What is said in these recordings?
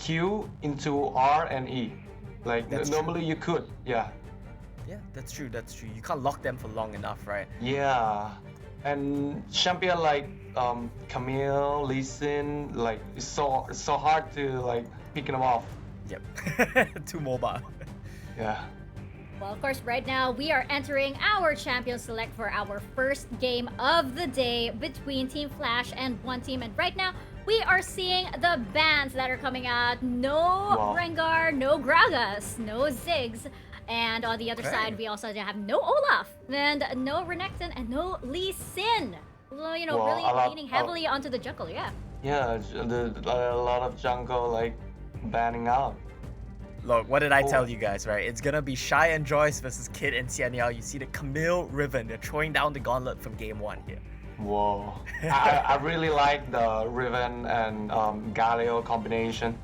Q into R and E. Like That's normally true. you could, yeah. Yeah, that's true. That's true. You can't lock them for long enough, right? Yeah, and champion like Camille, Lee Sin, like it's so hard to like pick them off. Yep. Too mobile. Yeah. Well, of course, right now we are entering our champion select for our first game of the day between Team Flash and One Team. And right now, we are seeing the bans that are coming out. No Wow. Rengar, no Gragas, no Ziggs. And on the other Okay. side, we also have no Olaf, and no Renekton, and no Lee Sin. Well, you know, Well, really a lot- leaning heavily onto the jungle, yeah. Yeah, a lot of jungle like banning out. Look, what did I Oh. tell you guys, right? It's gonna be Shy and Joyce versus Kid and Xianyao. You see the Camille Riven. They're throwing down the gauntlet from game one here. Whoa. I really like the Riven and Galio combination.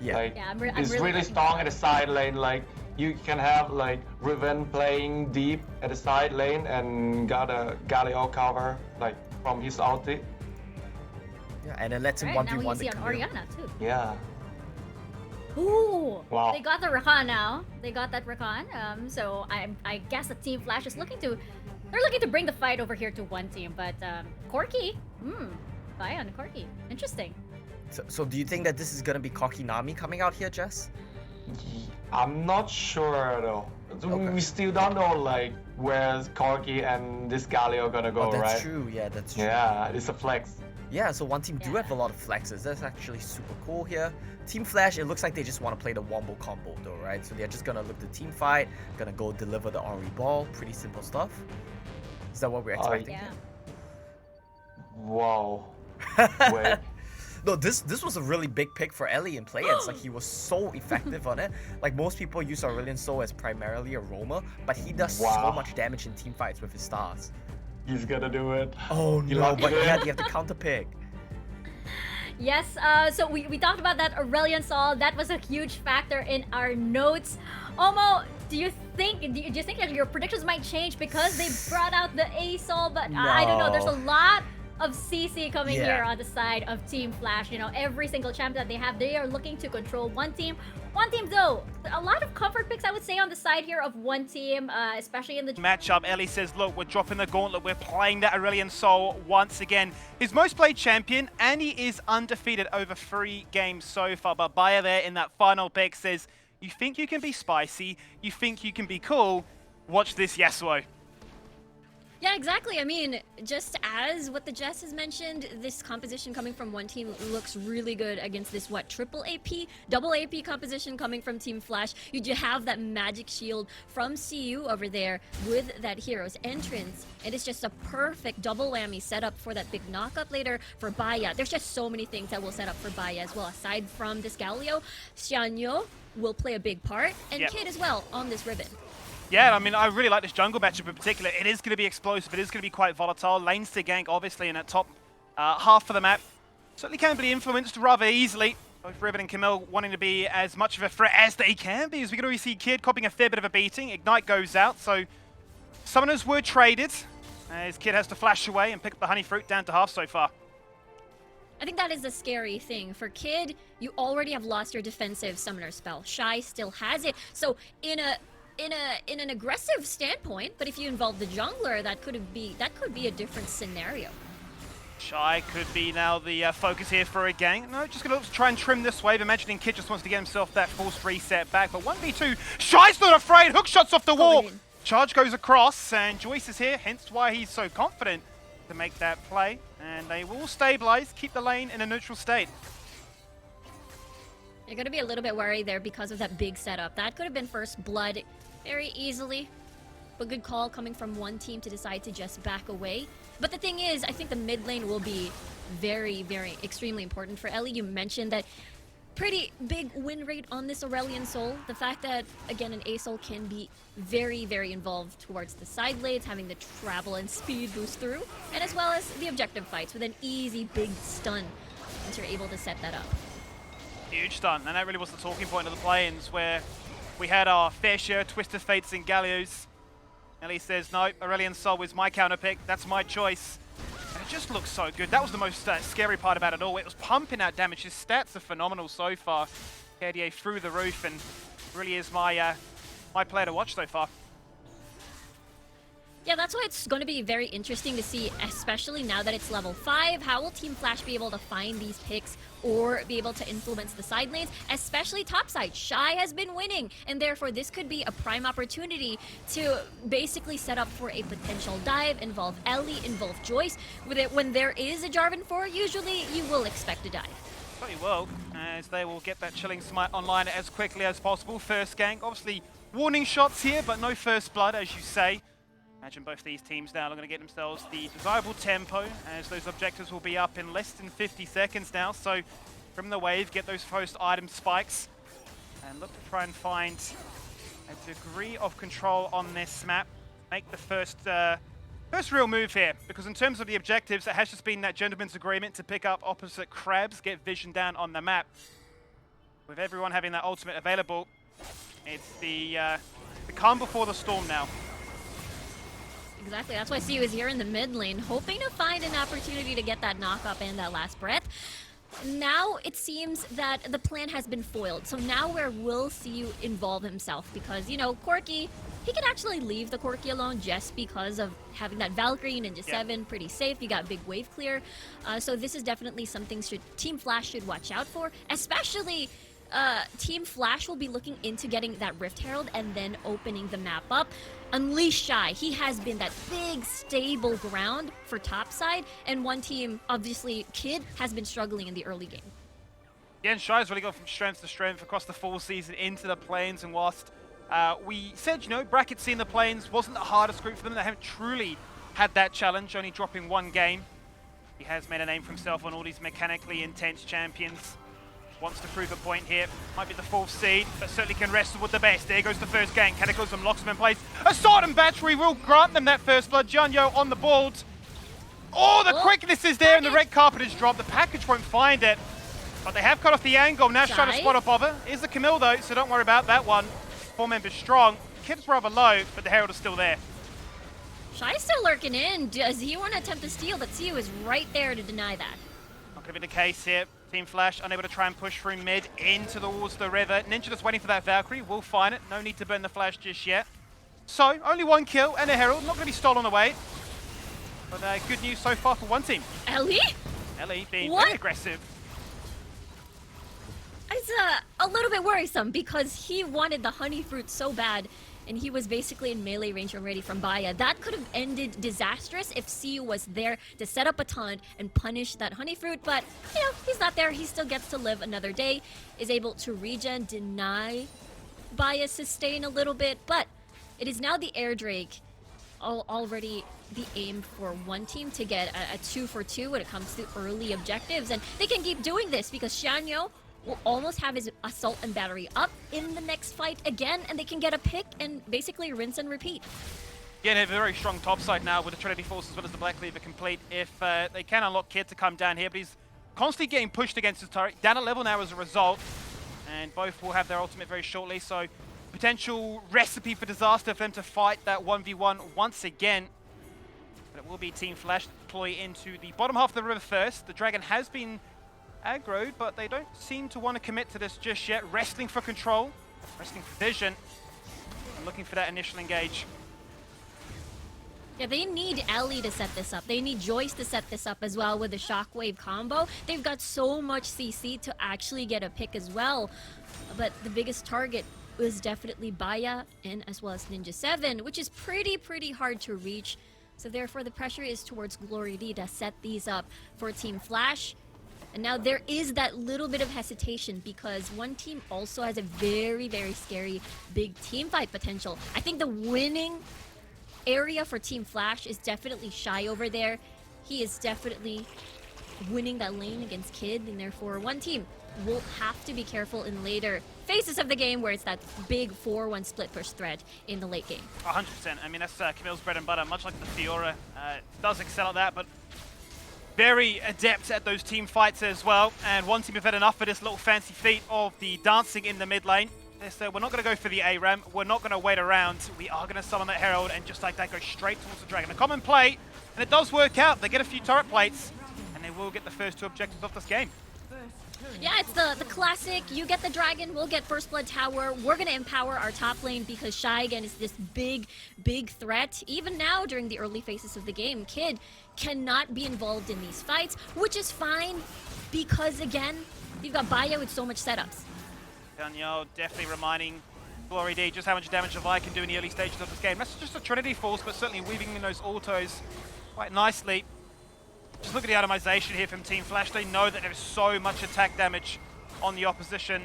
Yeah. Like, Yeah, I'm really it's really liking strong that. at the side lane. Like you can have like Riven playing deep at the side lane and got a Galio cover like from his ulti. Yeah, and it lets him Right, now 1v1 we the see on Camille. Orianna, too. Yeah. Ooh, Wow. they got the Rakan now. They got that Rakan. So I guess the Team Flash is looking to bring the fight over here to One Team. But Corki, buy on Corki. Interesting. So do you think that this is gonna be Kokinami coming out here, Jess? I'm not sure though. Okay. We still don't know like where's Corki and this Galio gonna go, Oh, that's right? true. Yeah, that's true. Yeah, it's a flex. Yeah, so One Team do Yeah. have a lot of flexes. That's actually super cool here. Team Flash, it looks like they just want to play the Wombo combo though, right? So they're just gonna look to team fight, gonna go deliver the Ori ball. Pretty simple stuff. Is that what we're expecting? Yeah. Whoa. here? Wait. No, this was a really big pick for Ellie in play. It's like he was so effective on it. Like most people use Aurelion Sol as primarily a roamer, but he does so Wow. much damage in team fights with his stars. He's gonna do it. Oh You no, lucky but man. yeah, you have to counter pick. Yes, so we talked about that Aurelion Sol. That was a huge factor in our notes. Omo, do you think that your predictions might change because they brought out the A Sol? But I don't know. There's a No. lot of CC coming Yeah. here on the side of Team Flash. You know, every single champ that they have, they are looking to control One Team. One Team, though, a lot of comfort picks, I would say, on the side here of One Team, especially in the matchup. Ellie says, look, we're dropping the gauntlet. We're playing that Aurelion Sol once again. His most played champion, and he is undefeated over 3 games so far. But Bayer there in that final pick says, you think you can be spicy? You think you can be cool? Watch this Yasuo. Yeah, exactly. I mean, just as what the Jess has mentioned, this composition coming from One Team looks really good against this, triple AP, double AP composition coming from Team Flash. You have that magic shield from CU over there with that hero's entrance. And it's just a perfect double whammy setup for that big knockup later for Baya. There's just so many things that will set up for Baya as well. Aside from this Galio, Xianyo will play a big part, and Yep. Kid as well on this ribbon. Yeah, I mean, I really like this jungle matchup in particular. It is going to be explosive. It is going to be quite volatile. Lanes to gank, obviously, in that top half of the map. Certainly can be influenced rather easily. Both Riven and Camille wanting to be as much of a threat as they can be, as we can already see Kid copying a fair bit of a beating. Ignite goes out, so summoners were traded. As Kid has to flash away and pick up the honey fruit down to half so far. I think that is a scary thing. For Kid, you already have lost your defensive summoner spell. Shy still has it. So in an aggressive standpoint, but if you involve the jungler, that could be a different scenario. Shy could be now the focus here for a gang. No, just going to try and trim this wave, imagining Kid just wants to get himself that forced reset back. But 1v2, Shy's not afraid. Hook shots off the wall. in. Charge goes across, and Joyce is here, hence why he's so confident to make that play. And they will stabilize, keep the lane in a neutral state. You're going to be a little bit worried there because of that big setup. That could have been first blood very easily. But good call coming from One Team to decide to just back away. But the thing is, I think the mid lane will be very, very extremely important for Ellie. You mentioned that pretty big win rate on this Aurelion Sol. The fact that, again, an A-Sol can be very, very involved towards the side lanes, having the travel and speed boost through, and as well as the objective fights with an easy big stun once you're able to set that up. Huge stun, and that really was the talking point of the play-ins, where we had our fair share of Twisted Fates and Gallios. Ellie says, no, Aurelion Sol is my counter pick, that's my choice. And it just looks so good. That was the most scary part about it all. It was pumping out damage. His stats are phenomenal so far. KDA through the roof, and really is my my player to watch so far. Yeah, that's why it's going to be very interesting to see, especially now that it's level 5. How will Team Flash be able to find these picks or be able to influence the side lanes, especially topside? Shy has been winning, and therefore this could be a prime opportunity to basically set up for a potential dive, involve Ellie, involve Joyce. With it, when there is a Jarvan 4, usually you will expect a dive. Very well, as they will get that Chilling Smite online as quickly as possible. First gank, obviously warning shots here, but no first blood, as you say. Imagine both these teams now are going to get themselves the desirable tempo, as those objectives will be up in less than 50 seconds now. So from the wave, get those first item spikes, and look to try and find a degree of control on this map. Make the first real move here, because in terms of the objectives, it has just been that gentleman's agreement to pick up opposite crabs, get vision down on the map. With everyone having that ultimate available, it's the calm before the storm now. Exactly, that's why CU is here in the mid lane, hoping to find an opportunity to get that knock-up and that last breath. Now it seems that the plan has been foiled, so now where will CU involve himself? Because, you know, Corki, he can actually leave the Corki alone just because of having that Valkyrie, Ninja 7, pretty safe. You got big wave clear. So this is definitely something Team Flash should watch out for, especially Team Flash will be looking into getting that Rift Herald and then opening the map up. Unleash Shy. He has been that big, stable ground for topside, and one team, obviously, Kid, has been struggling in the early game. Yeah, and Shy's really gone from strength to strength across the full season into the plains, and whilst we said, you know, Bracket scene the plains wasn't the hardest group for them, they haven't truly had that challenge, only dropping one game. He has made a name for himself on all these mechanically intense champions. Wants to prove a point here. Might be the 4th seed, but certainly can wrestle with the best. There goes the first gank. Cataclysm locks him in place. A Sodom Battery will grant them that first blood. Jianyo on the board. Oh, the quickness is there, and the red carpet is dropped. The package won't find it, but they have cut off the angle. Now trying to spot a bobber. Is the Camille though, so don't worry about that one. 4 members strong. Kid's rather low, but the Herald is still there. Shy's still lurking in. Does he want to attempt to steal? But CU is right there to deny that. Not going to be the case here. Team Flash unable to try and push through mid into towards the river. Ninja just waiting for that Valkyrie. Will find it. No need to burn the Flash just yet. So, only 1 kill and a Herald. Not going to be stolen away. But good news so far for one team. Ellie? Ellie being very aggressive. It's a little bit worrisome because he wanted the honey fruit so bad, and he was basically in melee range already from Baya. That could have ended disastrous if CU was there to set up a taunt and punish that honey fruit, but, you know, he's not there. He still gets to live another day, is able to regen, deny Baya sustain a little bit, but it is now the Air Drake already the aim for one team to get a 2-for-2 when it comes to early objectives, and they can keep doing this because Xianyo will almost have his assault and battery up in the next fight again, and they can get a pick and basically rinse and repeat. Yeah, they have a very strong top side now with the Trinity Force as well as the Black Cleaver complete. If they can unlock Kid to come down here, but he's constantly getting pushed against his turret. Down a level now as a result, and both will have their ultimate very shortly, so potential recipe for disaster for them to fight that 1v1 once again. But it will be Team Flash deploy into the bottom half of the river first. The Dragon has been aggroed, but they don't seem to want to commit to this just yet. Wrestling for control, wrestling for vision, and looking for that initial engage. Yeah, they need Ellie to set this up. They need Joyce to set this up as well with the Shockwave combo. They've got so much CC to actually get a pick as well. But the biggest target was definitely Baya and as well as Ninja 7, which is pretty hard to reach. So therefore the pressure is towards Glory D to set these up for Team Flash. And now there is that little bit of hesitation because one team also has a very scary big team fight potential. I think the winning area for Team Flash is definitely Shy over there. He is definitely winning that lane against Kid, and therefore one team will have to be careful in later phases of the game where it's that big 4-1 split push threat in the late game. 100%. I mean, that's Camille's bread and butter, much like the Fiora. Does excel at that, but very adept at those team fights as well. And one team have had enough of this little fancy feat of the dancing in the mid lane. They said, we're not going to go for the A-Ram. We're not going to wait around. We are going to summon that Herald and just like that go straight towards the Dragon. A common play, and it does work out. They get a few turret plates, and they will get the first 2 objectives of this game. Yeah, it's the classic, you get the Dragon, we'll get First Blood Tower. We're going to empower our top lane because Shy, again, is this big threat. Even now, during the early phases of the game, Kid cannot be involved in these fights, which is fine because, again, you've got Baya with so much setups. Daniel definitely reminding Glory D just how much damage Vi can do in the early stages of this game. That's just a Trinity Force, but certainly weaving in those autos quite nicely. Just look at the atomization here from Team Flash. They know that there is so much attack damage on the opposition.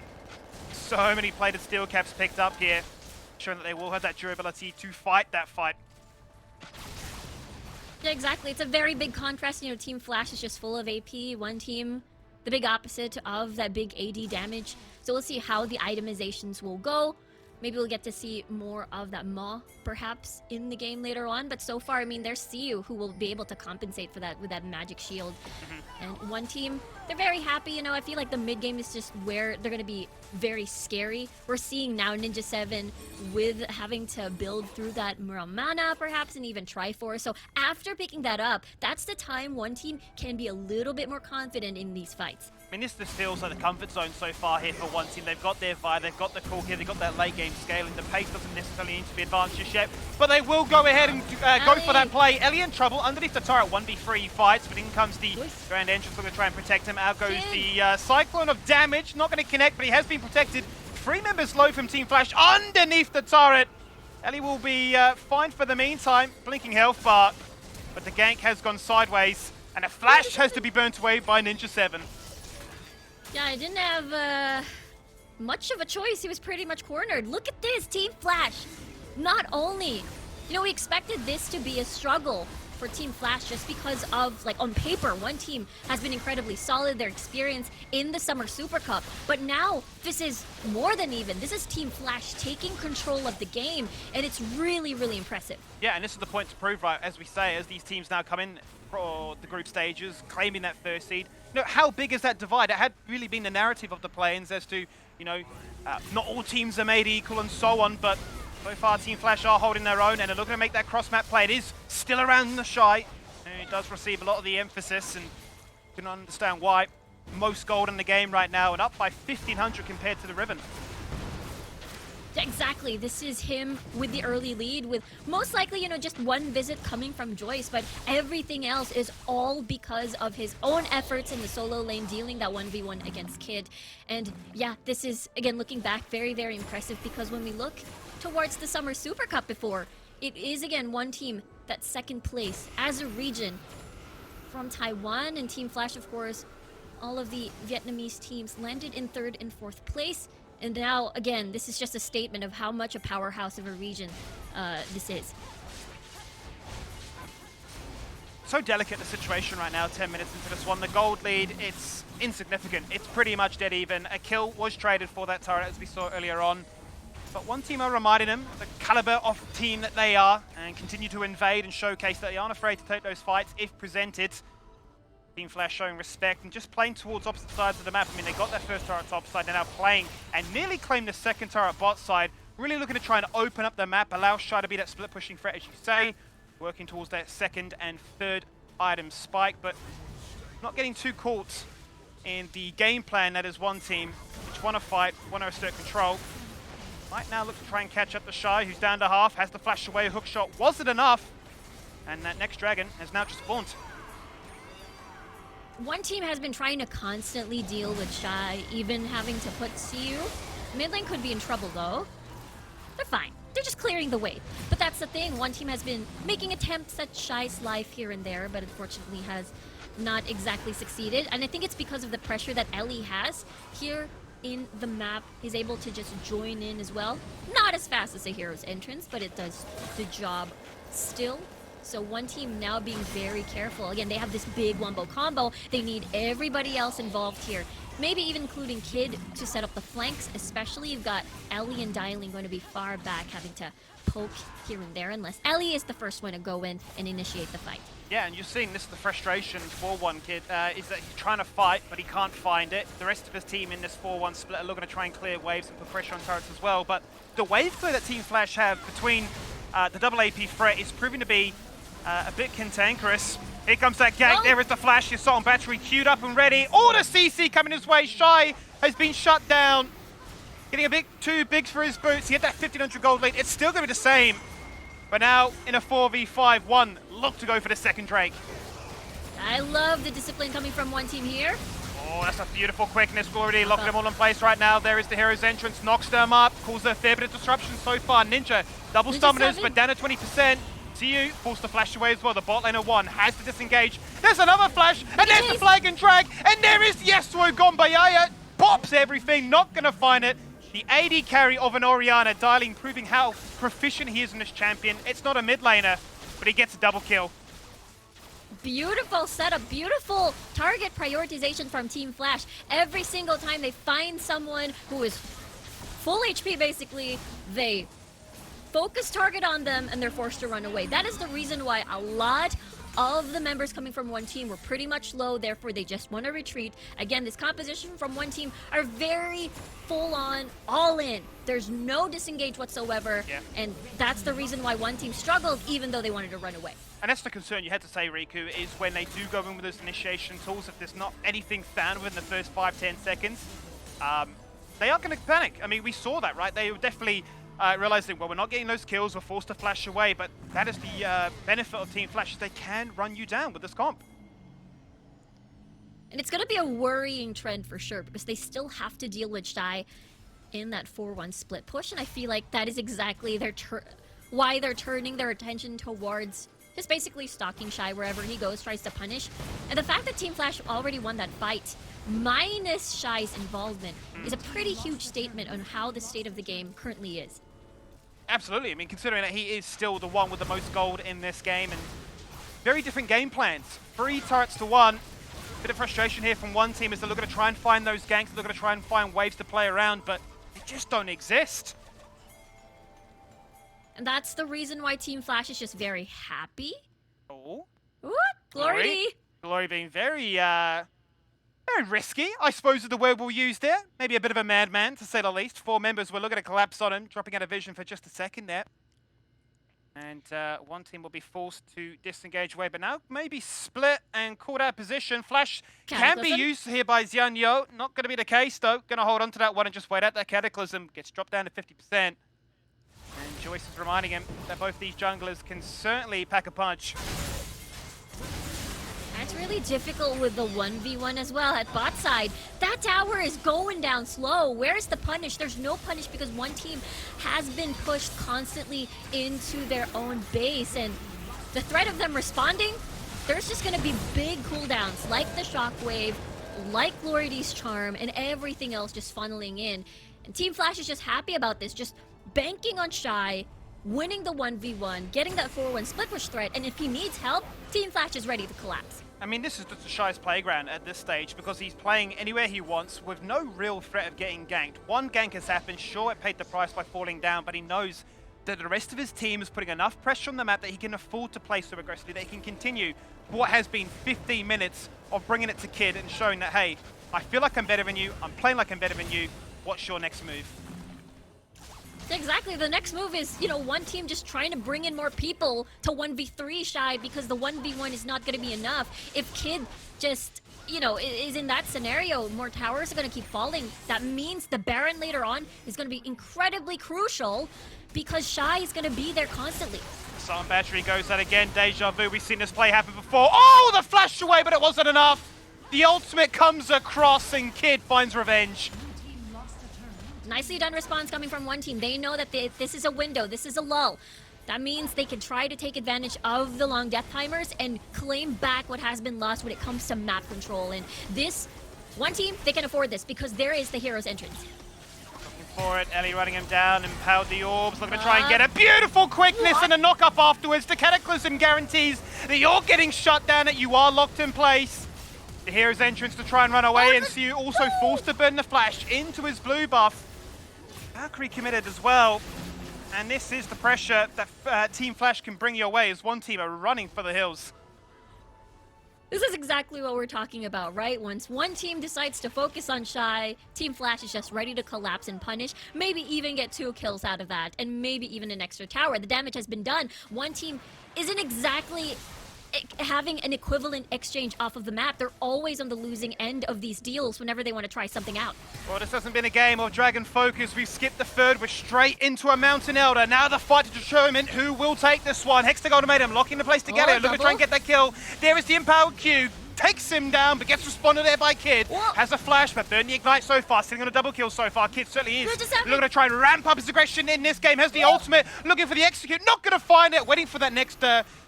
So many plated steel caps picked up here, showing that they will have that durability to fight that fight. Yeah, exactly. It's a very big contrast. You know, Team Flash is just full of AP. One team, the big opposite of that big AD damage. So we'll see how the itemizations will go. Maybe we'll get to see more of that Maw, perhaps, in the game later on. But so far, I mean, there's Siu who will be able to compensate for that with that magic shield. And one team, they're very happy. You know, I feel like the mid game is just where they're going to be very scary. We're seeing now Ninja 7 with having to build through that mana, perhaps, and even Triforce. So after picking that up, that's the time one team can be a little bit more confident in these fights. I mean, this feels like the comfort zone so far here for one team. They've got their Vi, they've got the core here, they've got that late game scaling. The pace doesn't necessarily need to be advanced just yet, but they will go ahead and go for that play. Ellie in trouble underneath the turret, 1v3 fights, but in comes the Grand Entrance looking to try and protect him. Out goes the Cyclone of damage, not going to connect, but he has been protected. 3 members low from Team Flash underneath the turret. Ellie will be fine for the meantime, blinking health bar, but the gank has gone sideways, and a flash has to be burnt away by Ninja 7. Yeah, I didn't have much of a choice. He was pretty much cornered. Look at this, Team Flash. Not only, you know, we expected this to be a struggle for Team Flash just because of, like, on paper, one team has been incredibly solid, their experience in the Summer Super Cup. But now, this is more than even. This is Team Flash taking control of the game, and it's really, really impressive. Yeah, and this is the point to prove, right, as we say, as these teams now come in for the group stages, claiming that first seed. You know, how big is that divide? It had really been the narrative of the play-ins as to, you know, not all teams are made equal and so on, but so far Team Flash are holding their own and are looking to make that cross-map play. It is still around the Shy, and it does receive a lot of the emphasis, and you can understand why. Most gold in the game right now, and up by 1,500 compared to the Ribbon. Exactly, this is him with the early lead, with most likely, you know, just one visit coming from Joyce, but everything else is all because of his own efforts in the solo lane, dealing that 1v1 against Kid. And yeah, this is, again, looking back, very, very impressive, because when we look towards the Summer Super Cup before, it is, again, one team that's second place as a region from Taiwan, and Team Flash, of course, all of the Vietnamese teams landed in 3rd and 4th place. And now, again, this is just a statement of how much a powerhouse of a region this is. So delicate the situation right now, 10 minutes into this one. The gold lead, it's insignificant. It's pretty much dead even. A kill was traded for that turret, as we saw earlier on. But one team are reminding them of the caliber of team that they are, and continue to invade and showcase that they aren't afraid to take those fights if presented. Team Flash showing respect and just playing towards opposite sides of the map. I mean, they got their first turret top side, they're now playing and nearly claimed the second turret bot side. Really looking to try and open up the map, allow Shy to be that split pushing threat, as you say. Working towards that 2nd and 3rd item spike, but not getting too caught in the game plan that is one team, which want to fight, want to assert control. Right now look to try and catch up the Shy, who's down to half, has to flash away, hook shot. Was it enough? And that next dragon has now just spawned. One team has been trying to constantly deal with Shy, even having to put Siu. Mid lane could be in trouble though. They're fine. They're just clearing the way. But that's the thing. One team has been making attempts at Shy's life here and there, but unfortunately has not exactly succeeded. And I think it's because of the pressure that Ellie has here in the map. He's able to just join in as well. Not as fast as a hero's entrance, but it does the job still. So one team now being very careful. Again, they have this big wombo combo. They need everybody else involved here. Maybe even including Kid to set up the flanks, especially. You've got Ellie and Dialing going to be far back, having to poke here and there, unless Ellie is the first one to go in and initiate the fight. Yeah, and you're seeing this is the frustration for one kid, is that he's trying to fight, but he can't find it. The rest of his team in this 4-1 split are looking to try and clear waves and put pressure on turrets as well. But the wave clear that Team Flash have between the double AP threat is proving to be a bit cantankerous. Here comes that gank, there is the flash, the assault battery queued up and ready. All the CC coming his way, Shy has been shut down. Getting a bit too big for his boots, he had that 1500 gold lead, it's still going to be the same. But now in a 4v5, one look to go for the second Drake. I love the discipline coming from one team here. Oh, that's a beautiful quickness. We're already locking them all in place right now. There is the hero's entrance, knocks them up, causes a fair bit of disruption so far. Ninja, double summoners, but down to 20%. TU forced the flash away as well. The bot laner one has to disengage. There's another flash, and there's the flag and drag, and there is Yasuo Gombayaya. Pops everything, not gonna find it. The AD carry of an Orianna, Dialing proving how proficient he is in this champion. It's not a mid laner, but he gets a double kill. Beautiful setup, beautiful target prioritization from Team Flash. Every single time they find someone who is full HP basically, they focus target on them and they're forced to run away. That is the reason why a lot of the members coming from one team were pretty much low, therefore they just want to retreat. Again, this composition from one team are very full on, all in. There's no disengage whatsoever, and that's the reason why one team struggled even though they wanted to run away. And that's the concern you had to say, Riku, is when they do go in with those initiation tools, if there's not anything found within the first 5-10 seconds, they are going to panic. I mean, we saw that, right? They were definitely realizing, well, we're not getting those kills, we're forced to flash away, but that is the benefit of Team Flash, is they can run you down with this comp. And it's going to be a worrying trend for sure, because they still have to deal with Shy in that 4-1 split push, and I feel like that is exactly why they're turning their attention towards just basically stalking Shy wherever he goes, tries to punish. And the fact that Team Flash already won that fight, minus Shy's involvement, is a pretty huge statement on how the state of the game currently is. Absolutely. I mean, considering that he is still the one with the most gold in this game, and very different game plans. 3 turrets to 1. Bit of frustration here from one team as they're looking to try and find those ganks, they're going to try and find waves to play around, but they just don't exist. And that's the reason why Team Flash is just very happy. Oh. What? Glory! Glory being very risky, I suppose is the word we'll use there. Maybe a bit of a madman, to say the least. 4 members were looking to collapse on him, dropping out of vision for just a second there. And one team will be forced to disengage away, but now maybe split and caught out position. Flash can be used here by Xian Yo. Not going to be the case, though. Going to hold on to that one and just wait out that Cataclysm. Gets dropped down to 50%. And Joyce is reminding him that both these junglers can certainly pack a punch. That's really difficult with the 1v1 as well at bot side. That tower is going down slow. Where's the punish? There's no punish because one team has been pushed constantly into their own base. And the threat of them responding, there's just going to be big cooldowns like the Shockwave, like Glory D's Charm, and everything else just funneling in. And Team Flash is just happy about this, just banking on Shy, winning the 1v1, getting that 4-1 split push threat, and if he needs help, Team Flash is ready to collapse. I mean, this is just Shy's playground at this stage because he's playing anywhere he wants with no real threat of getting ganked. One gank has happened, sure, it paid the price by falling down, but he knows that the rest of his team is putting enough pressure on the map that he can afford to play so aggressively that he can continue what has been 15 minutes of bringing it to Kid and showing that, hey, I feel like I'm better than you, I'm playing like I'm better than you, what's your next move? Exactly, the next move is, you know, one team just trying to bring in more people to 1v3 Shy because the 1v1 is not going to be enough. If Kid just, you know, is in that scenario, more towers are going to keep falling. That means the Baron later on is going to be incredibly crucial because Shy is going to be there constantly. Sun battery goes out again, deja vu, we've seen this play happen before. Oh, the flash away, but it wasn't enough. The ultimate comes across and Kid finds revenge. Nicely done response coming from one team. They know that this is a window, this is a lull. That means they can try to take advantage of the long death timers and claim back what has been lost when it comes to map control. And this, one team, they can afford this because there is the hero's entrance. Looking for it, Ellie running him down, empowered the orbs, looking to try and get a beautiful quickness and a knock up afterwards. The Cataclysm guarantees that you're getting shut down, that you are locked in place. The hero's entrance to try and run away, and so you also forced to burn the flash into his blue buff. Valkyrie committed as well, and this is the pressure that Team Flash can bring your way as one team are running for the hills. This is exactly what we're talking about, right? Once one team decides to focus on Shy, Team Flash is just ready to collapse and punish, maybe even get 2 kills out of that, and maybe even an extra tower. The damage has been done. One team isn't exactly having an equivalent exchange off of the map. They're always on the losing end of these deals whenever they want to try something out. Well, this hasn't been a game of Dragon focus. We've skipped the third. We're straight into a Mountain Elder. Now the fight to determine who will take this one. Hextag Ultimatum locking the place together. Look to try and get that kill. There is the Empowered Q. Takes him down, but gets responded there by Kid. Whoa. Has a flash, but burning the Ignite so far. Sitting on a double kill so far. Kid certainly is looking to try and ramp up his aggression in this game. Has the ultimate. Looking for the execute. Not going to find it. Waiting for that next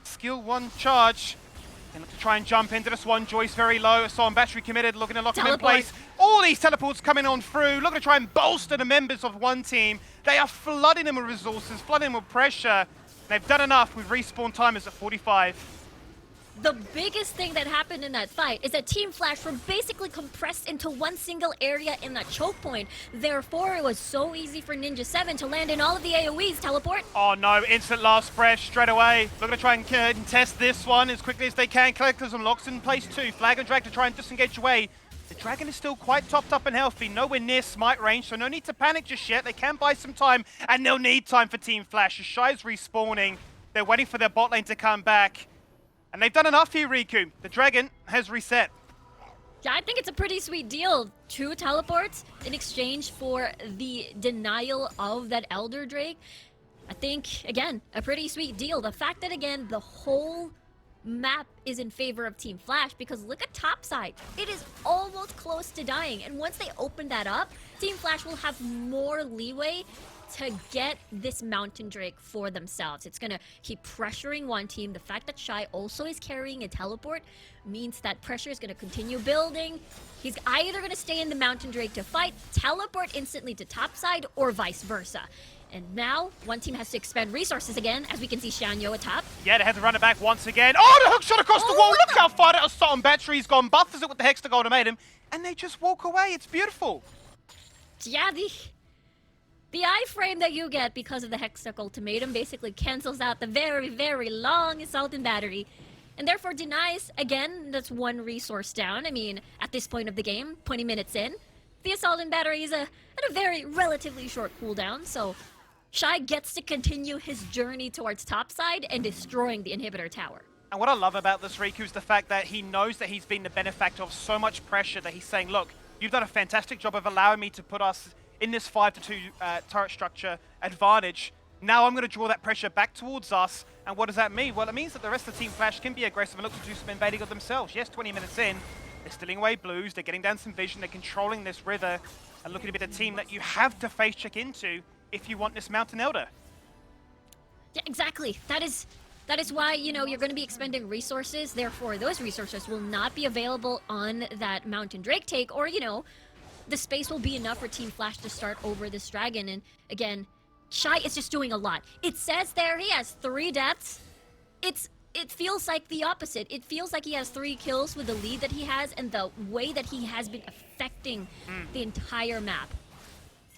skill 1 charge. And look to try and jump into this one. Joyce very low. Assault battery committed. Looking to lock him in place. All these teleports coming on through. Looking to try and bolster the members of one team. They are flooding them with resources, flooding them with pressure. They've done enough with respawn timers at 45. The biggest thing that happened in that fight is that Team Flash were basically compressed into one single area in that choke point. Therefore, it was so easy for Ninja 7 to land in all of the AoEs. Teleport. Oh no, instant last breath straight away. Looking to try and contest this one as quickly as they can. Collectism locks in place too. Flag and drag to try and disengage away. The Dragon is still quite topped up and healthy. Nowhere near smite range, so no need to panic just yet. They can buy some time, and they'll need time for Team Flash. As Shy's respawning, they're waiting for their bot lane to come back. And they've done enough here, Riku. The Dragon has reset. Yeah, I think it's a pretty sweet deal. 2 teleports in exchange for the denial of that Elder Drake. I think, again, a pretty sweet deal. The fact that, again, the whole map is in favor of Team Flash, because look at topside. It is almost close to dying. And once they open that up, Team Flash will have more leeway to get this Mountain Drake for themselves. It's gonna keep pressuring one team. The fact that Shy also is carrying a teleport means that pressure is gonna continue building. He's either gonna stay in the Mountain Drake to fight, teleport instantly to topside, or vice versa. And now, one team has to expend resources again, as we can see Xianyo atop. Yeah, they had to run it back once again. Oh, the hook shot across the wall. Look how far that assault on battery's gone. Buffers it with the Hextag Ultimatum, and they just walk away. It's beautiful. Yeah, the iframe that you get because of the Hextag Ultimatum basically cancels out the very, very long assault and battery. And therefore denies, again, that's 1 resource down. I mean, at this point of the game, 20 minutes in, the assault and battery is at a very relatively short cooldown, so Shy gets to continue his journey towards topside and destroying the inhibitor tower. And what I love about this, Riku, is the fact that he knows that he's been the benefactor of so much pressure that he's saying, look, you've done a fantastic job of allowing me to put us in this 5-2 turret structure advantage. Now I'm going to draw that pressure back towards us. And what does that mean? Well, it means that the rest of Team Flash can be aggressive and look to do some invading of themselves. Yes, 20 minutes in, they're stealing away blues, they're getting down some vision, they're controlling this river, and looking to be the team that you have to face check into if you want this Mountain Elder. Yeah, exactly. That is why, you know, you're going to be expending resources. Therefore, those resources will not be available on that Mountain Drake take, or, you know, the space will be enough for Team Flash to start over this Dragon. And again, Shy is just doing a lot. It says there he has 3 deaths. It feels like the opposite. It feels like he has 3 kills with the lead that he has and the way that he has been affecting the entire map.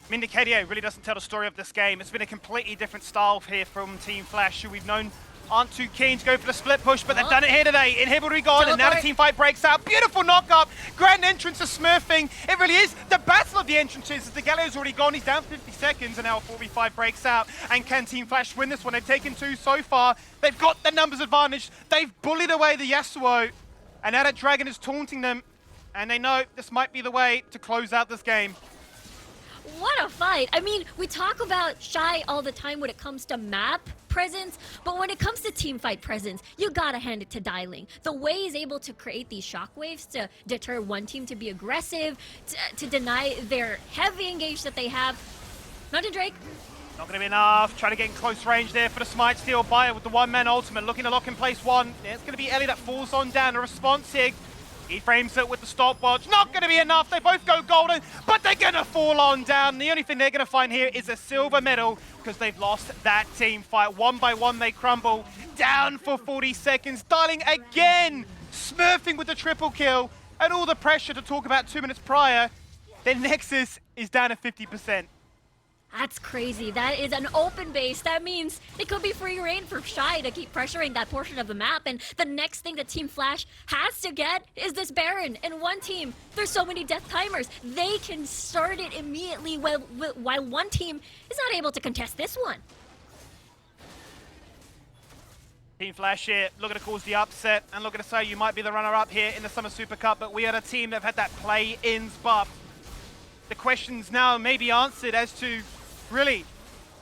I mean, the KDA really doesn't tell the story of this game. It's been a completely different style here from Team Flash, who we've known aren't too keen to go for the split push, but they've done it here today. Inhibitor gone, and now the team fight breaks out. Beautiful knock-up. Grand entrance of smurfing. It really is the battle of the entrances, as the Galio's already gone. He's down 50 seconds, and now 45 breaks out. And can Team Flash win this one? They've taken 2 so far. They've got the numbers advantage. They've bullied away the Yasuo, and now that Dragon is taunting them, and they know this might be the way to close out this game. What a fight! I mean, we talk about Shy all the time when it comes to map presence, but when it comes to team fight presence, you gotta hand it to Dialing. The way he's able to create these shockwaves to deter one team to be aggressive, to deny their heavy engage that they have. Mountain Drake. Not going to be enough. Trying to get in close range there for the smite steal by it with the 1-man ultimate. Looking to lock in place 1. It's going to be Ellie that falls on down. A response here. He frames it with the stopwatch. Not going to be enough. They both go golden, but they're going to fall on down. The only thing they're going to find here is a silver medal because they've lost that team fight. 1 by 1, they crumble. Down for 40 seconds. Dialing again. Smurfing with the triple kill. And all the pressure to talk about 2 minutes prior. Their Nexus is down to 50%. That's crazy. That is an open base. That means it could be free reign for Shy to keep pressuring that portion of the map. And the next thing that Team Flash has to get is this Baron. And one team, there's so many death timers. They can start it immediately while one team is not able to contest this one. Team Flash here, looking to cause the upset and looking to say you might be the runner-up here in the Summer Super Cup, but we are a team that have had that play-ins buff. The questions now may be answered as to really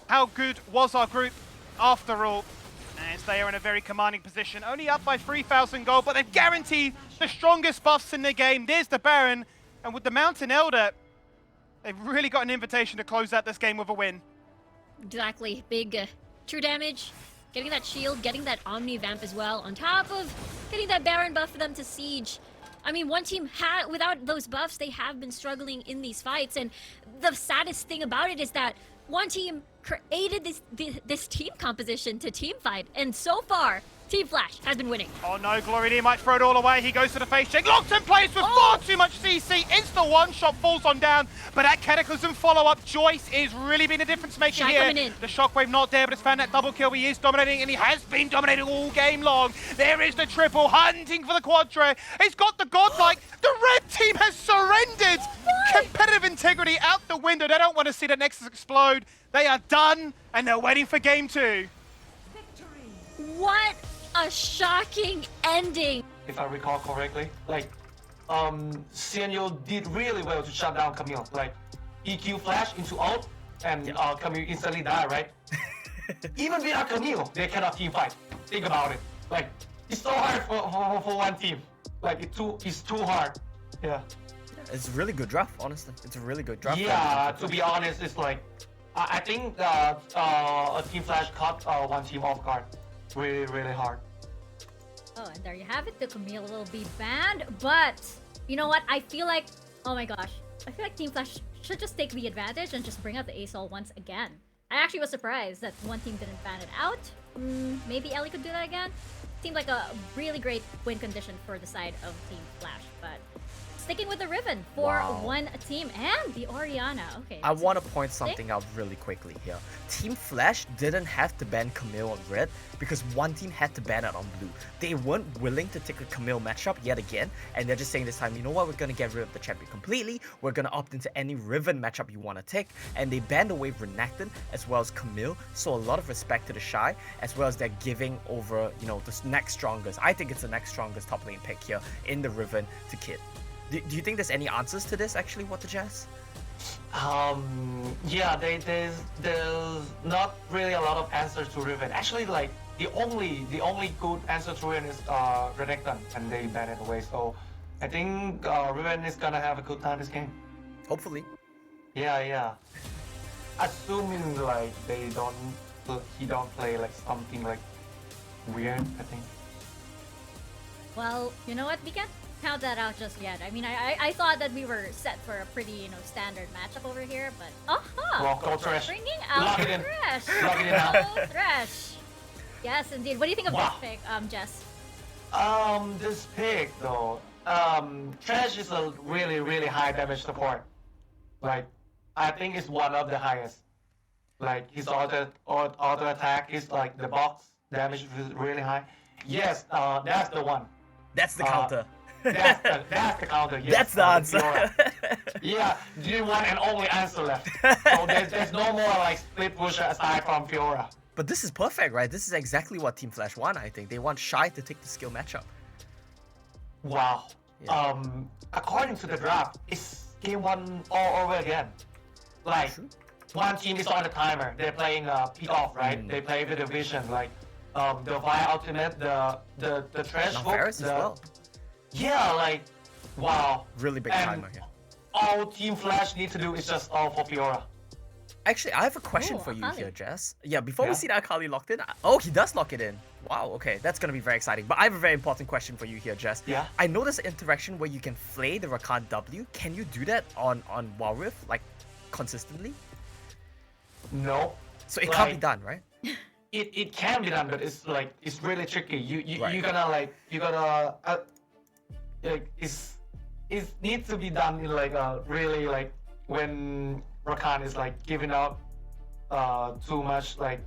how good was our group after all. As they are in a very commanding position, only up by 3,000 gold, but they've guaranteed the strongest buffs in the game. There's the Baron, and with the Mountain Elder, they've really got an invitation to close out this game with a win. Exactly. Big true damage. Getting that shield, getting that Omni Vamp as well, on top of getting that Baron buff for them to siege. I mean, one team without those buffs, they have been struggling in these fights, and the saddest thing about it is that one team created this team composition to team fight, and so far, Team Flash has been winning. Oh no, Glory D might throw it all away. He goes to the face check, locked in place with far too much CC. Insta one shot falls on down, but that Cataclysm follow-up, Joyce is really been a difference maker Shy here. coming in. The Shockwave not there, but it's found that double kill. He is dominating, and he has been dominating all game long. There is the triple, hunting for the quadra. He's got the godlike. The red team has surrendered. Competitive integrity out the window. They don't want to see the Nexus explode. They are done, and they're waiting for game 2. What a shocking ending. If I recall correctly, like, Senyo did really well to shut down Camille. Like, EQ flash into ult, and Camille instantly died, right? Even without Camille, they cannot team fight. Think about it. Like, it's so hard for one team. Like, it's too hard. Yeah. It's a really good draft, honestly. It's a really good draft. Yeah, to be honest, it's like, I think that a Team Flash caught one team off guard. Really, really hard. Oh, and there you have it. The Camille will be banned. But, you know what? I feel like, oh my gosh. I feel like Team Flash should just take the advantage and just bring out the ASOL once again. I actually was surprised that one team didn't ban it out. Maybe Ellie could do that again. Seemed like a really great win condition for the side of Team Flash. But sticking with the Riven for one team and the Orianna. Okay. I want to point something out really quickly here. Team Flash didn't have to ban Camille on red because one team had to ban it on blue. They weren't willing to take a Camille matchup yet again, and they're just saying this time, you know what, we're going to get rid of the champion completely, we're going to opt into any Riven matchup you want to take, and they banned away Renekton as well as Camille, so a lot of respect to the Shy, as well as they're giving over, you know, the next strongest, I think it's the next strongest top lane pick here in the Riven to Kid. Do you think there's any answers to this, actually, what the Jazz? Yeah, there's not really a lot of answers to Riven. Actually, like, the only good answer to Riven is Renekton, and they banned it away. So I think Riven is gonna have a good time this game. Hopefully. Yeah. Assuming like he don't play like something like weird, I think. Well, you know what? We can't count that out just yet. I mean, I thought that we were set for a pretty, you know, standard matchup over here, but Well, go Thresh. bringing out Lock it in. Thresh. Lock it in now. Oh, Thresh. Yes, indeed. What do you think of this pick, Jess? This pick though, Thresh is a really high damage support. Like, I think it's one of the highest. Like, his auto attack is like the box damage is really high. Yes, that's the one. That's the counter. That's the counter. Yes, That's the answer. Yeah, the one and only answer left. So there's no more like split pusher aside from Fiora. But this is perfect, right? This is exactly what Team Flash want, I think. They want Shy to take the skill matchup. Wow. Yeah. According to the draft, it's game 1 all over again. Like, one team is on the timer. They're playing peak off, right? They play with the vision, like the Fire Ultimate, the Trash Now Hook, Varus as well. Yeah, like, wow. Really big And timer here. all Team Flash need to do is just all for Fiora. Actually, I have a question Oh, for you Akali. here, Jess. Yeah, before we Yeah. see that Akali locked in. Oh, he does lock it in. Wow, okay, that's gonna be very exciting. But I have a very important question for you here, Jess. Yeah. I noticed an interaction where you can flay the Rakan W. Can you do that on Wild Rift, like, consistently? No. So it can't be Like, done, right? It can be done, but it's like it's really tricky. Right. You gotta like it needs to be done in like really like when Rakan is like giving out too much like,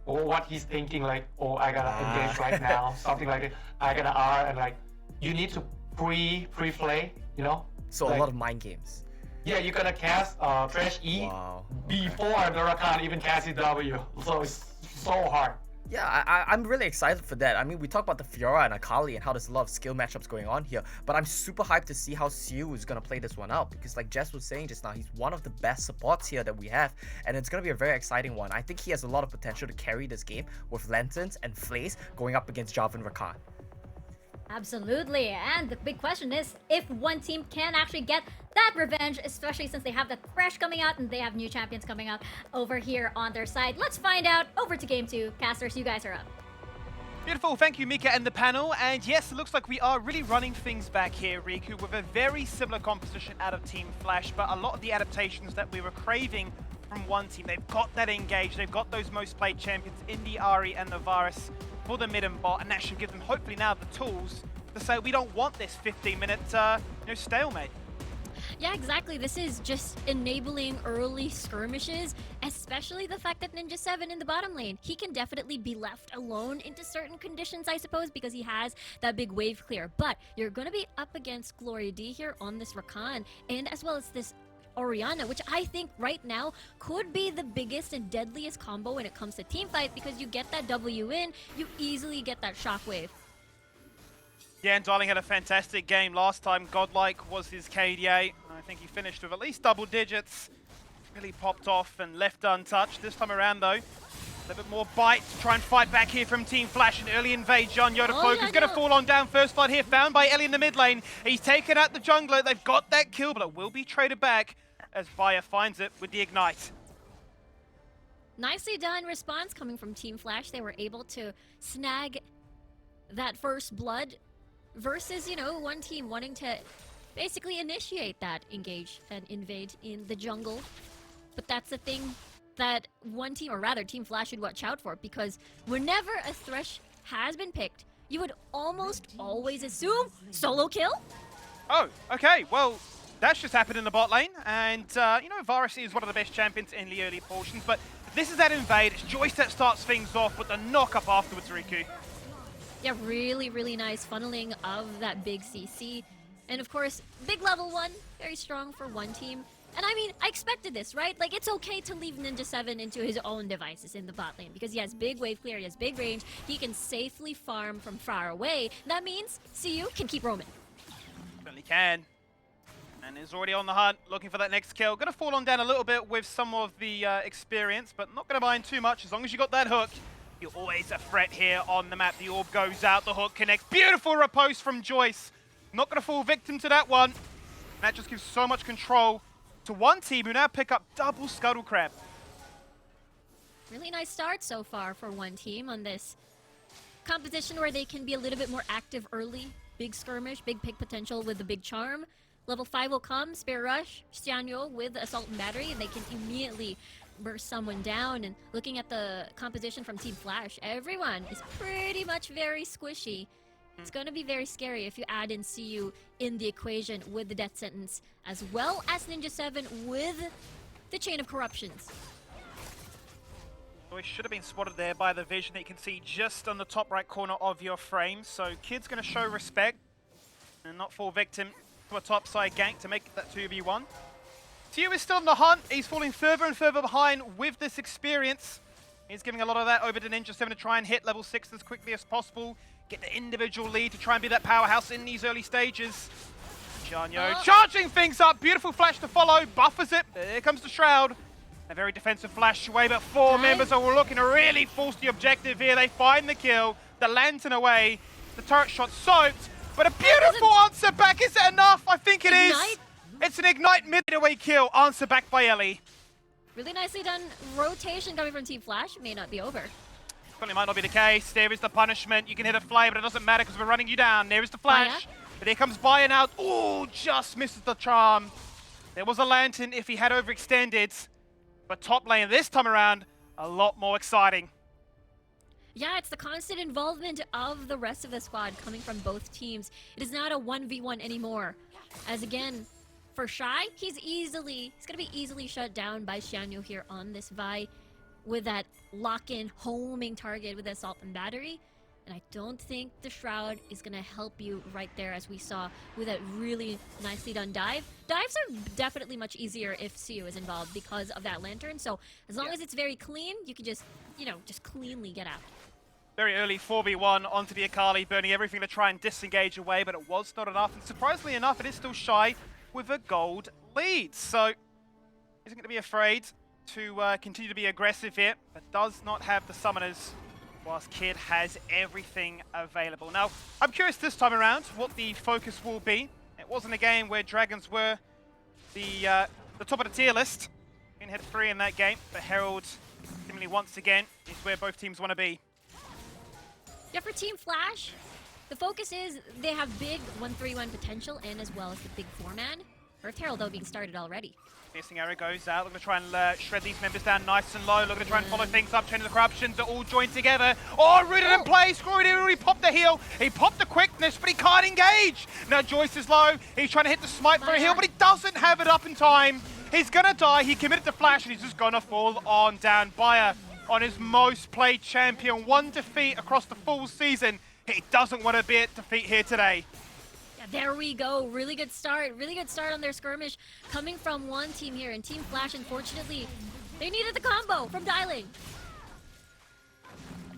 or what he's thinking, like, oh, I gotta engage right now, something like it. I gotta R, and like, you need to pre-play, you know? So like, a lot of mind games. Yeah, you're gonna cast Thresh E Wow. before the Rakan even casts his W, so it's so hard. Yeah, I'm really excited for that. I mean, we talk about the Fiora and Akali and how there's a lot of skill matchups going on here, but I'm super hyped to see how Siu is gonna play this one out, because like Jess was saying just now, he's one of the best supports here that we have, and it's gonna be a very exciting one. I think he has a lot of potential to carry this game with Lanterns and Flays going up against Jarvan Rakan. Absolutely, and the big question is if one team can actually get that revenge, especially since they have the Thresh coming out and they have new champions coming out over here on their side. Let's find out. Over to Game 2. Casters, you guys are up. Beautiful, thank you Mika and the panel, and yes, it looks like we are really running things back here, Riku, with a very similar composition out of Team Flash, but a lot of the adaptations that we were craving from one team, they've got that engaged, they've got those most played champions in the Ahri and the Varus for the mid and bot, and that should give them hopefully now the tools to say we don't want this 15-minute stalemate. Yeah, exactly. This is just enabling early skirmishes, especially the fact that Ninja 7 in the bottom lane, he can definitely be left alone into certain conditions, I suppose, because he has that big wave clear. But you're going to be up against Glory D here on this Rakan, and as well as this Orianna, which I think right now could be the biggest and deadliest combo when it comes to teamfight, because you get that W in, you easily get that shockwave. Yeah, and Darling had a fantastic game last time. Godlike was his KDA. I think he finished with at least double digits. Really popped off and left untouched. This time around, though, a little bit more bite to try and fight back here from Team Flash. An early invade. John Yoda is going to fall on down. First blood here, found by Ellie in the mid lane. He's taken out the jungler. They've got that kill, but it will be traded back as Fire finds it with the ignite. Nicely done response coming from Team Flash. They were able to snag that first blood versus, you know, one team wanting to basically initiate that engage and invade in the jungle. But that's the thing that one team, or rather Team Flash, should watch out for, because whenever a Thresh has been picked, you would almost always assume solo kill. Oh, okay. Well, that's just happened in the bot lane. And, you know, Varus is one of the best champions in the early portions, but this is that invade. It's Joyce that starts things off with the knock-up afterwards, Riku. Yeah, really, really nice funneling of that big CC. And of course, big level 1, very strong for one team. And I mean, I expected this, right? Like, it's okay to leave Ninja 7 into his own devices in the bot lane, because he has big wave clear, he has big range, he can safely farm from far away. That means CU can keep roaming. Certainly can. And is already on the hunt, looking for that next kill. Gonna fall on down a little bit with some of the experience, but not gonna mind too much as long as you got that hook. You're always a threat here on the map. The orb goes out, the hook connects. Beautiful riposte from Joyce. Not going to fall victim to that one. And that just gives so much control to one team who now pick up double Scuttle Crab. Really nice start so far for one team on this competition where they can be a little bit more active early. Big skirmish, big pick potential with the big charm. Level 5 will come, Spear Rush, Xianyo with Assault and Battery, and they can immediately burst someone down. And looking at the composition from Team Flash, everyone is pretty much very squishy. It's going to be very scary if you add in CU in the equation with the death sentence, as well as Ninja 7 with the Chain of Corruptions. Joyce should have been spotted there by the vision that you can see just on the top right corner of your frame. So Kid's going to show respect and not fall victim to a topside gank to make that 2v1. CU is still on the hunt. He's falling further and further behind with this experience. He's giving a lot of that over to Ninja 7 to try and hit level 6 as quickly as possible. Get the individual lead to try and be that powerhouse in these early stages. Janyo charging things up. Beautiful flash to follow. Buffers it. Here comes the Shroud. A very defensive flash away, but four members are looking to really force the objective here. They find the kill. The lantern away. The turret shot soaked. But a beautiful answer back. Is it enough? I think it is. It's an Ignite mid-away kill. Answer back by Ellie. Really nicely done rotation coming from Team Flash. May not be over. Probably might not be the case. There is the punishment. You can hit a flame, but it doesn't matter because we're running you down. There is the flash. But here comes Bayern out. Oh, just misses the charm. There was a lantern if he had overextended. But top lane this time around, a lot more exciting. Yeah, it's the constant involvement of the rest of the squad coming from both teams. It is not a 1v1 anymore. As again, for Shy, he's going to be easily shut down by Xianyo here on this Vi. with that lock-in homing target with Assault and Battery. And I don't think the Shroud is going to help you right there, as we saw with that really nicely done dive. Dives are definitely much easier if Siu is involved because of that Lantern. So as long as it's very clean, you can just, you know, just cleanly get out. Very early 4v1 onto the Akali, burning everything to try and disengage away, but it was not enough. And surprisingly enough, it is still shy with a gold lead. So isn't going to be afraid to continue to be aggressive here, but does not have the summoners, whilst Kid has everything available. Now, I'm curious this time around what the focus will be. It wasn't a game where Dragons were the top of the tier list. In head 3 in that game, but Herald, seemingly once again, is where both teams want to be. Yeah, for Team Flash, the focus is they have big 1-3-1 potential and as well as the big 4-man. Earth Herald, though, being started already. Missing arrow goes out, looking to try and shred these members down nice and low, looking to try and follow things up, Chain of the Corruptions are all joined together. Oh, rooted in place, Groyd already popped the heal, he popped the quickness, but he can't engage. Now Joyce is low, he's trying to hit the smite for a heal, but he doesn't have it up in time. He's gonna die, he committed to flash, and he's just gonna fall on down. Bayer on his most played champion, 1 defeat across the full season. He doesn't want to be at defeat here today. Yeah, there we go. Really good start on their skirmish coming from one team here. And Team Flash, unfortunately, they needed the combo from Dialing.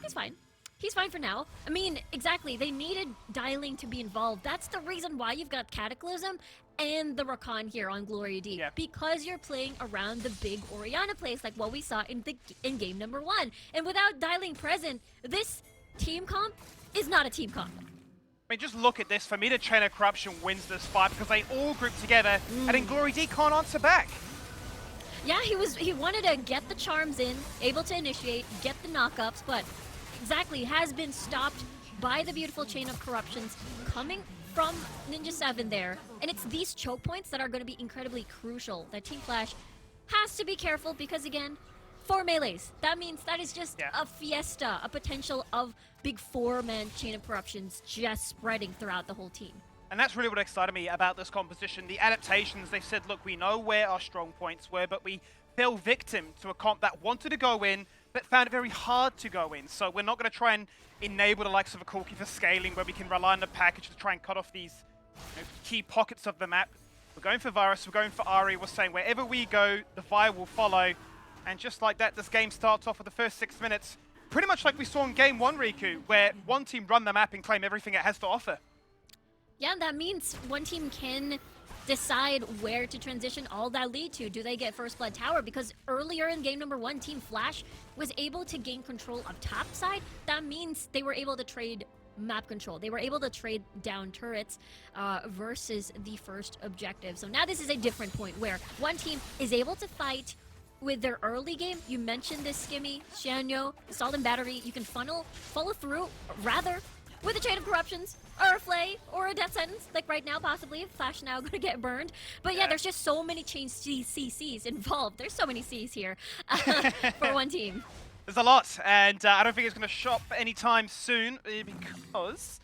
He's fine. He's fine for now. I mean, exactly. They needed Dialing to be involved. That's the reason why you've got Cataclysm and the Rakan here on Glory D. Yeah. Because you're playing around the big Orianna plays like what we saw in game number 1. And without Dialing present, this team comp is not a team comp. I mean, just look at this. For me, the Chain of Corruption wins this fight because they all group together, and then Glory D can't answer back. Yeah, he wanted to get the charms in, able to initiate, get the knockups, but exactly has been stopped by the beautiful Chain of Corruptions coming from Ninja 7 there. And it's these choke points that are going to be incredibly crucial that Team Flash has to be careful because, again, 4 melees. That means that is just a fiesta, a potential of big 4-man Chain of Corruptions just spreading throughout the whole team. And that's really what excited me about this composition. The adaptations, they said, look, we know where our strong points were, but we fell victim to a comp that wanted to go in, but found it very hard to go in. So we're not going to try and enable the likes of a Corki for scaling, where we can rely on the package to try and cut off these key pockets of the map. We're going for Varus, we're going for Ari. We're saying wherever we go, the Vi will follow. And just like that, this game starts off with the first 6 minutes, pretty much like we saw in Game 1, Riku, where one team run the map and claim everything it has to offer. Yeah, that means one team can decide where to transition all that lead to. Do they get First Blood Tower? Because earlier in game number 1, Team Flash was able to gain control of top side. That means they were able to trade map control. They were able to trade down turrets versus the first objective. So now this is a different point where one team is able to fight with their early game. You mentioned this, Skimmy, Xianyo, Assault and Battery. You can follow through, rather, with a Chain of Corruptions, or a Flay, or a Death Sentence, like right now, possibly. Flash now gonna get burned. But yeah, there's just so many chain CCs involved. There's so many Cs here for one team. There's a lot, and I don't think it's going to stop anytime soon, because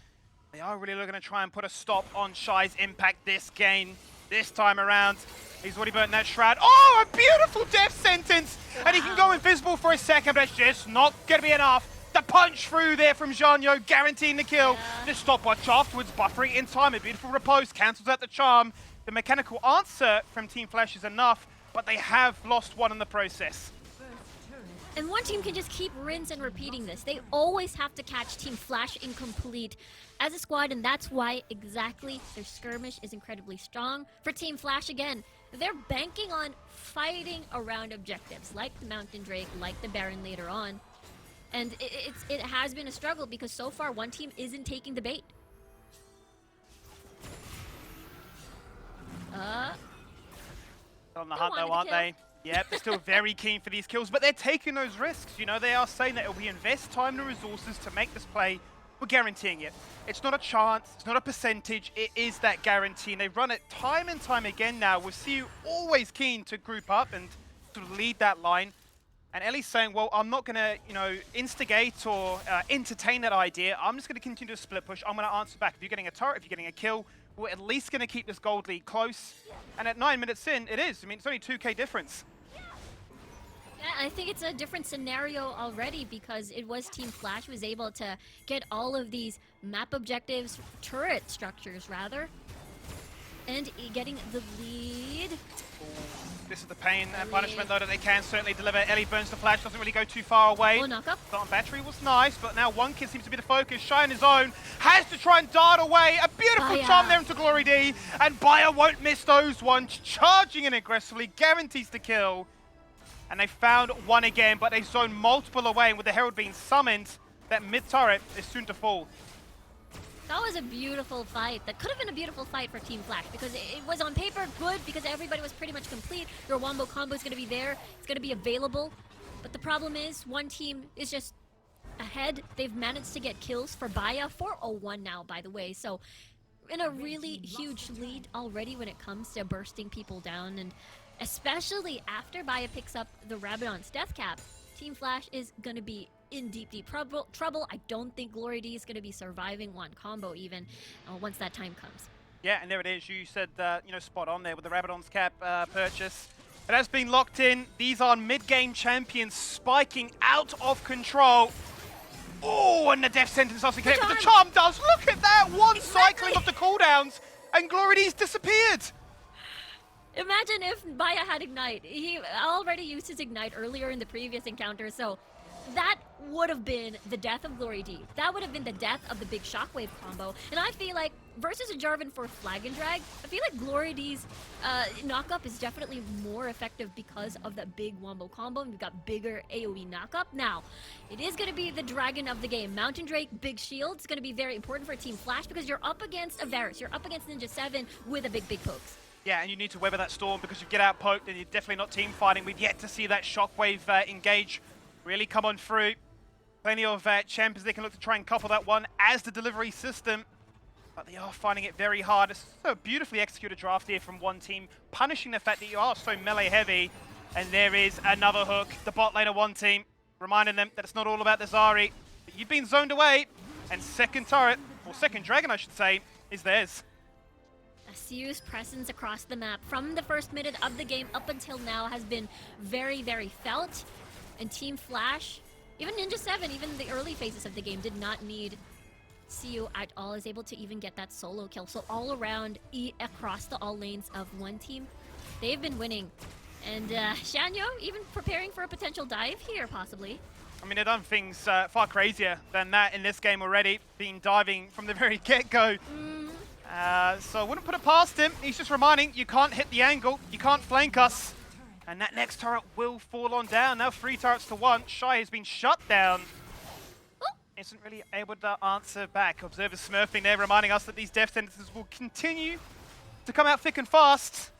they are really looking to try and put a stop on Shy's impact this game, this time around. He's already burnt that Shroud. Oh, a beautiful Death Sentence! Wow. And he can go invisible for a second, but it's just not going to be enough. The punch through there from Xianyo, guaranteeing the kill. The stopwatch afterwards, buffering in time. A beautiful repose cancels out the charm. The mechanical answer from Team Flash is enough, but they have lost one in the process. And one team can just keep rinse and repeating this. They always have to catch Team Flash incomplete as a squad, and that's why exactly their skirmish is incredibly strong. For Team Flash, again, they're banking on fighting around objectives, like the Mountain Drake, like the Baron later on. And it has been a struggle because so far one team isn't taking the bait. On the hunt though, aren't they? Yep, they're still very keen for these kills, but they're taking those risks. You know, they are saying that if we invest time and resources to make this play, we're guaranteeing it. It's not a chance, it's not a percentage, it is that guarantee. And they run it time and time again now with Siu always keen to group up and sort of lead that line. And Ellie's saying, well, I'm not going to, you know, instigate or entertain that idea. I'm just going to continue to split push. I'm going to answer back. If you're getting a turret, if you're getting a kill, we're at least going to keep this gold lead close. And at 9 minutes in, it is. I mean, it's only 2k difference. Yeah, I think it's a different scenario already because it was Team Flash who was able to get all of these map objectives, turret structures rather, and getting the lead. This is the pain and punishment, though, that they can certainly deliver. Ellie burns the flash, doesn't really go too far away. Oh, knock up. Start on battery was nice, but now one kid seems to be the focus. Shy on his own, has to try and dart away. A beautiful Baya. charm there into Glory D, and Baya won't miss those ones. Charging in aggressively, guarantees the kill. And they found one again, but they zoned multiple away, and with the Herald being summoned, that mid turret is soon to fall. That was a beautiful fight. That could have been a beautiful fight for Team Flash because it was on paper good because everybody was pretty much complete. Your wombo combo is going to be there. It's going to be available. But the problem is one team is just ahead. They've managed to get kills for Baya. 4-0-1 now, by the way. So in a really huge lead already when it comes to bursting people down. And especially after Baya picks up the Rabadon's death cap, Team Flash is going to be in deep trouble. I don't think Glory D is going to be surviving one combo even once that time comes. Yeah, and there it is. You said, spot on there with the Rabadon's cap purchase. It has been locked in. These are mid-game champions spiking out of control. Oh, and the death sentence doesn't connect, but the charm does. Look at that! One cycling of the cooldowns, and Glory D's disappeared. Imagine if Baya had Ignite. He already used his Ignite earlier in the previous encounter, so that would have been the death of Glory D. That would have been the death of the big Shockwave combo. And I feel like, versus a Jarvan for Flag and Drag, I feel like Glory D's knock-up is definitely more effective because of that big Wombo combo, and we've got bigger AoE knock-up. Now, it is going to be the dragon of the game. Mountain Drake, big shield, is going to be very important for Team Flash because you're up against a Varus, you're up against Ninja 7 with a big pokes. Yeah, and you need to weather that storm because you get out poked and you're definitely not team fighting. We've yet to see that Shockwave engage really come on through. Plenty of champions they can look to try and couple that one as the delivery system. But they are finding it very hard. It's so beautifully executed draft here from one team, punishing the fact that you are so melee heavy. And there is another hook. The bot lane of one team, reminding them that it's not all about the Zari. But you've been zoned away, and second turret, or second dragon I should say, is theirs. Siu's presence across the map from the first minute of the game up until now has been very, very felt. And Team Flash, even Ninja 7, even the early phases of the game did not need Siu at all, is able to even get that solo kill. So all around, across the all lanes of one team, they've been winning. And Shanyo even preparing for a potential dive here, possibly. I mean, they've done things far crazier than that in this game already, been diving from the very get-go. So I wouldn't put it past him. He's just reminding, you can't hit the angle, you can't flank us. And that next turret will fall on down. Now 3 turrets to 1. Shy has been shut down. Isn't really able to answer back. Observers smurfing there, reminding us that these death sentences will continue to come out thick and fast.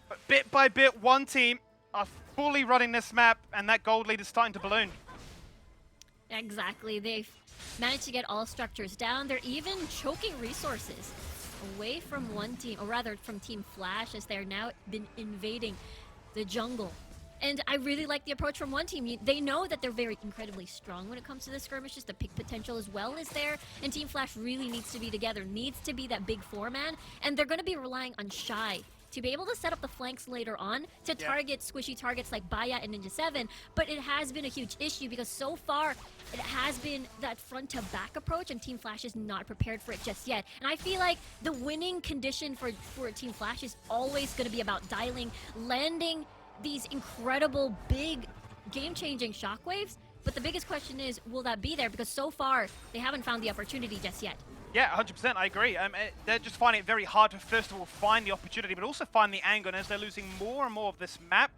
But bit by bit, one team are fully running this map, and that gold lead is starting to balloon. Exactly. They've managed to get all structures down. They're even choking resources away from one team, or rather from Team Flash, as they're now been invading the jungle. And I really like the approach from one team. They know that they're very incredibly strong when it comes to the skirmishes. The pick potential as well is there. And Team Flash really needs to be together, needs to be that big four-man. And they're going to be relying on Shy to be able to set up the flanks later on to target squishy targets like Baya and Ninja 7. But it has been a huge issue because so far it has been that front-to-back approach, and Team Flash is not prepared for it just yet. And I feel like the winning condition for Team Flash is always going to be about dialing, landing these incredible big game-changing shockwaves. But the biggest question is, will that be there? Because so far they haven't found the opportunity just yet. Yeah, 100%, I agree. They're just finding it very hard to, first of all, find the opportunity, but also find the angle. And as they're losing more and more of this map,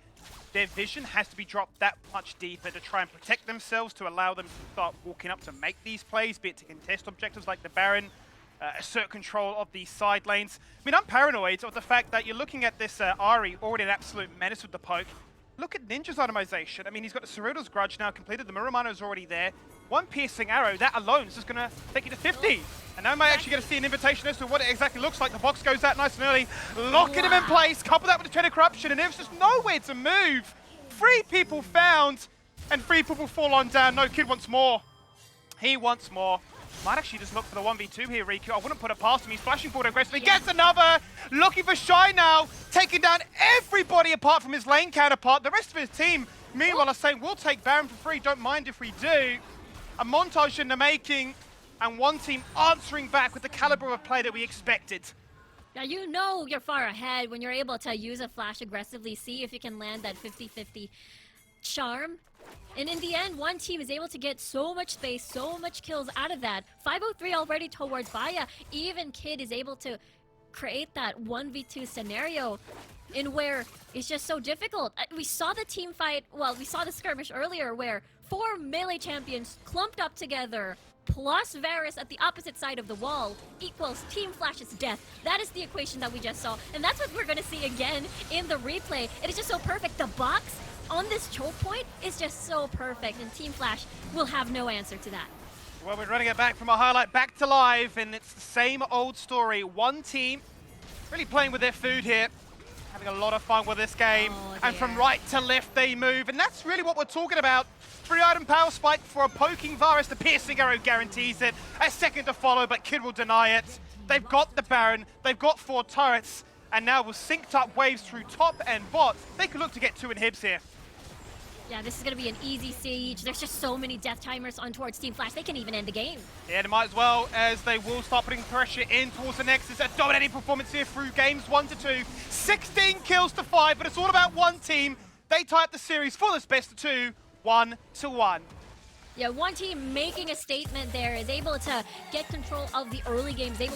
their vision has to be dropped that much deeper to try and protect themselves, to allow them to start walking up to make these plays, be it to contest objectives like the Baron, assert control of the side lanes. I mean, I'm paranoid of the fact that you're looking at this Ahri, already an absolute menace with the poke. Look at Ninja's itemization. I mean, he's got the Cerudo's Grudge now completed. The Muramano's already there. One piercing arrow, that alone is just going to take you to 50. And now I might actually get to see an invitation as to what it exactly looks like. The box goes out nice and early, locking him in place. Couple that with the Train of Corruption, and there's just nowhere to move. 3 people found, and 3 people fall on down. No, kid wants more. He wants more. Might actually just look for the 1v2 here, Riku. I wouldn't put it past him. He's flashing forward aggressively. Gets another! Looking for Shy now. Taking down everybody apart from his lane counterpart. The rest of his team, meanwhile, are saying, we'll take Baron for free. Don't mind if we do. A montage in the making, and one team answering back with the caliber of play that we expected. Now you know you're far ahead when you're able to use a flash aggressively, see if you can land that 50-50 charm. And in the end, one team is able to get so much space, so much kills out of that. 503 already towards Vaya. Even Kid is able to create that 1v2 scenario in where it's just so difficult. We saw the team fight, well, we saw the skirmish earlier where 4 melee champions clumped up together, plus Varus at the opposite side of the wall equals Team Flash's death. That is the equation that we just saw, and that's what we're gonna see again in the replay. It is just so perfect. The box on this choke point is just so perfect, and Team Flash will have no answer to that. Well, we're running it back from a highlight back to live, and it's the same old story. One team really playing with their food here, having a lot of fun with this game, and from right to left they move, and that's really what we're talking about. 3-item power spike for a poking Varus. The piercing arrow guarantees it. A second to follow, but Kid will deny it. They've got the Baron, they've got 4 turrets, and now with synced up waves through top and bot, they can look to get 2 inhibs here. Yeah, this is going to be an easy siege. There's just so many death timers on towards Team Flash. They can even end the game. Yeah, they might as well, as they will start putting pressure in towards the Nexus. A dominating performance here through games 1-2. 16 kills to 5, but it's all about one team. They tie up the series for this best of 2, 1-1. Yeah, one team making a statement there is able to get control of the early games. Able